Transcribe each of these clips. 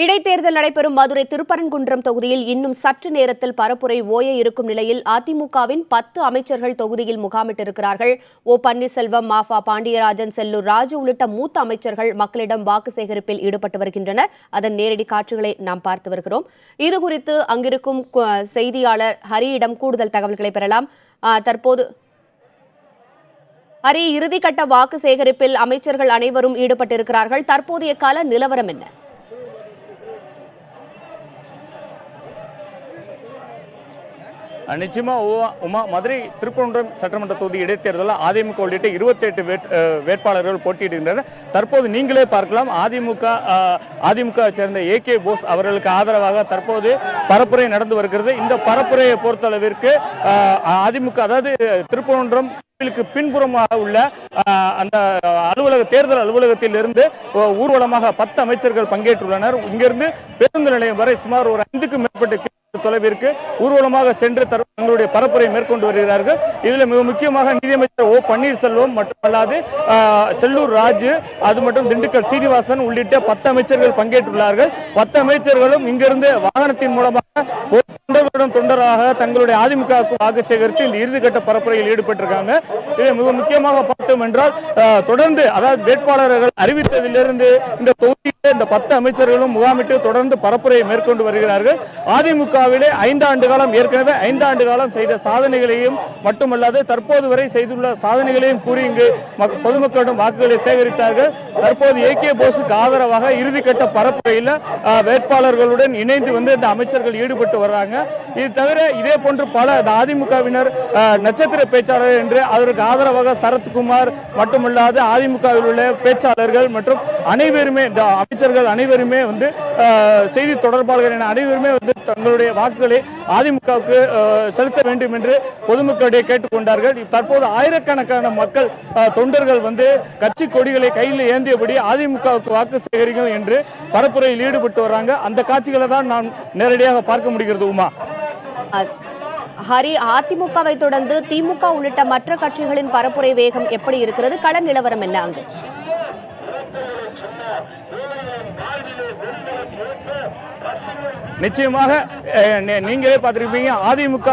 இடைத்தேர்தல் நடைபெறும் மதுரை திருப்பரங்குன்றம் தொகுதியில் இன்னும் சற்று நேரத்தில் பரப்புரை ஓய இருக்கும் நிலையில் அதிமுகவின் 10 அமைச்சர்கள் தொகுதியில் முகாமிட்டிருக்கிறார்கள். ஓ பன்னீர்செல்வம், மாஃபா பாண்டியராஜன், செல்லூர் ராஜு உள்ளிட்ட மூத்த அமைச்சர்கள் மக்களிடம் வாக்கு சேகரிப்பில் ஈடுபட்டு வருகின்றனர். அதன் நேரடி காட்சிகளை நாம் பார்த்து வருகிறோம். இதுகுறித்து அங்கிருக்கும் செய்தியாளர் ஹரியிடம் கூடுதல் தகவல்களை பெறலாம். தற்போது ஹரி, இறுதிக்கட்ட வாக்கு சேகரிப்பில் அமைச்சர்கள் அனைவரும் ஈடுபட்டிருக்கிறார்கள். தற்போதைய கள நிலவரம் என்ன? நிச்சயமா உமா, மதுரை திருப்பரங்குன்றம் சட்டமன்ற தொகுதி இடைத்தேர்தலில் அதிமுக உள்ளிட்ட 28 வேட்பாளர்கள் போட்டியிடுகின்றனர். தற்போது நீங்களே பார்க்கலாம், அதிமுக சேர்ந்த ஏகே போஸ் அவர்களுக்கு ஆதரவாக தற்போது பரப்புரை நடந்து வருகிறது. இந்த பரப்புரையை பொறுத்தளவிற்கு அதிமுக, அதாவது திருப்பரங்குன்றம் பின்புறமாக உள்ள அந்த தேர்தல் அலுவலகத்தில் இருந்து ஊர்வலமாக 10 அமைச்சர்கள் பங்கேற்றுள்ளனர். இங்கிருந்து பேருந்து நிலையம் வரை சுமார் ஒரு 5க்கும் மேற்பட்ட தொலைவிற்கு ஊர்வலமாக சென்று தங்களுடைய பரப்புரை மேற்கொண்டு வருகிறார்கள். இதில் மிக முக்கியமாக நிதியமைச்சர் ஓ பன்னீர்செல்வம் மட்டுமல்லாது செல்லூர் ராஜு, அது மட்டும் திண்டுக்கல் சீனிவாசன் உள்ளிட்ட 10 அமைச்சர்கள் பங்கேற்றுள்ளார்கள். 10 அமைச்சர்களும் இங்கிருந்து வாகனத்தின் மூலமாக தொண்டராக தங்களுடைய அதிமுக வாக்கு சேகரித்து இந்த இறுதிக்கட்ட பரப்புரையில் ஈடுபட்டிருக்காங்க. இதை மிக முக்கியமாக பார்த்தோம் என்றால், தொடர்ந்து அதாவது வேட்பாளர்கள் அறிவித்ததிலிருந்து இந்த தொகுதியில் இந்த 10 அமைச்சர்களும் முகாமிட்டு தொடர்ந்து பரப்புரையை மேற்கொண்டு வருகிறார்கள். அதிமுகவிலே 5 ஆண்டு காலம், ஏற்கனவே 5 ஆண்டு காலம் செய்த சாதனைகளையும் மட்டுமல்லாது தற்போது வரை செய்துள்ள சாதனைகளையும் கூறி இங்கு பொதுமக்களிடம் வாக்குகளை சேகரித்தார்கள். தற்போது ஏகே போஸுக்கு ஆதரவாக இறுதிக்கட்ட பரப்புரையில் வேட்பாளர்களுடன் இணைந்து வந்து இந்த அமைச்சர்கள் ஈடுபட்டு வர்றாங்க. இது தவிர இதே போன்று பல அதிமுகவினர் நட்சத்திர பேச்சாளர் என்று அதற்கு ஆதரவாக சரத்குமார் மட்டுமல்லாது அதிமுகவில் உள்ள பேச்சாளர்கள் மற்றும் அனைவருமே, இந்த அமைச்சர்கள் அனைவருமே வந்து செய்தி தொடர்பாளர்கள் என அனைவருமே வந்து தங்களுடைய வாக்குகளை அதிமுகவுக்கு செலுத்த வேண்டும் என்று பொதுமக்களிடையே கேட்டுக்கொண்டார்கள். தற்போது ஆயிரக்கணக்கான மக்கள், தொண்டர்கள் வந்து கட்சி கொடிகளை கையில் ஏந்தியபடி அதிமுகவுக்கு வாக்கு சேகரிக்கும் என்று பரப்புரையில் ஈடுபட்டு வர்றாங்க. அந்த காட்சிகளை தான் நாம் நேரடியாக பார்க்க முடிகிறது. உமா, ஹரி, அதிமுகவை தொடர்ந்து திமுக உள்ளிட்ட மற்ற கட்சிகளின் பரப்புரை வேகம் எப்படி இருக்கிறது? கள நிலவரம் என்ன அங்கு? நிச்சயமாக நீங்களே பார்த்திருப்பீங்க, அதிமுக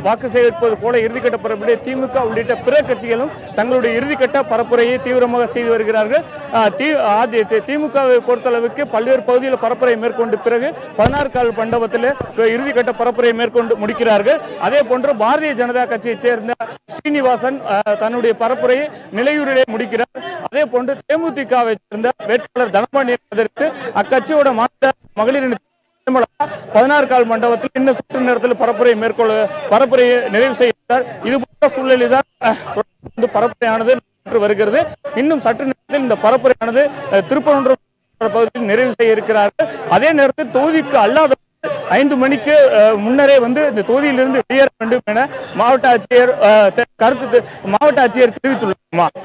வாக்கு சேகரிப்பது போல இறுதிக்கட்ட பரப்புரை திமுக உள்ளிட்ட பிற கட்சிகளும் தங்களுடைய இறுதிக்கட்ட பரப்புரையை தீவிரமாக செய்து வருகிறார்கள். திமுகவை பொறுத்தளவுக்கு பல்வேறு பகுதியில் பரப்புரை மேற்கொண்டு பிறகு 16 கால் மண்டபத்தில் இறுதிக்கட்ட பரப்புரை மேற்கொண்டு முடிக்கிறார்கள். அதே போன்று பாரதிய ஜனதா கட்சியை சேர்ந்த ஸ்ரீனிவாசன் தன்னுடைய பரப்புரையை நிலையூரிலே முடிக்கிறார். அதே போன்று தேமுதிகவை சேர்ந்த வேட்பாளர் தனபாண்டி அக்கட்சியோட மாநில மகளிர் 16 கால் மண்டபத்தில் இன்னும் சற்று நேரத்தில் பரப்புரையை நிறைவு செய்கிறார். இது போன்ற சூழ்நிலையில் தான் பரப்புரையானது வருகிறது. இன்னும் சற்று நேரத்தில் இந்த பரப்புரையானது திருப்பரங்குன்றம் பகுதியில் நிறைவு செய்ய இருக்கிறார்கள். அதே நேரத்தில் தொகுதிக்கு அல்லாத 5 மணிக்கு முன்னரே வந்து இந்த தொகுதியிலிருந்து வெளியேற வேண்டும் என மாவட்ட ஆட்சியர் தெரிவித்துள்ளார்.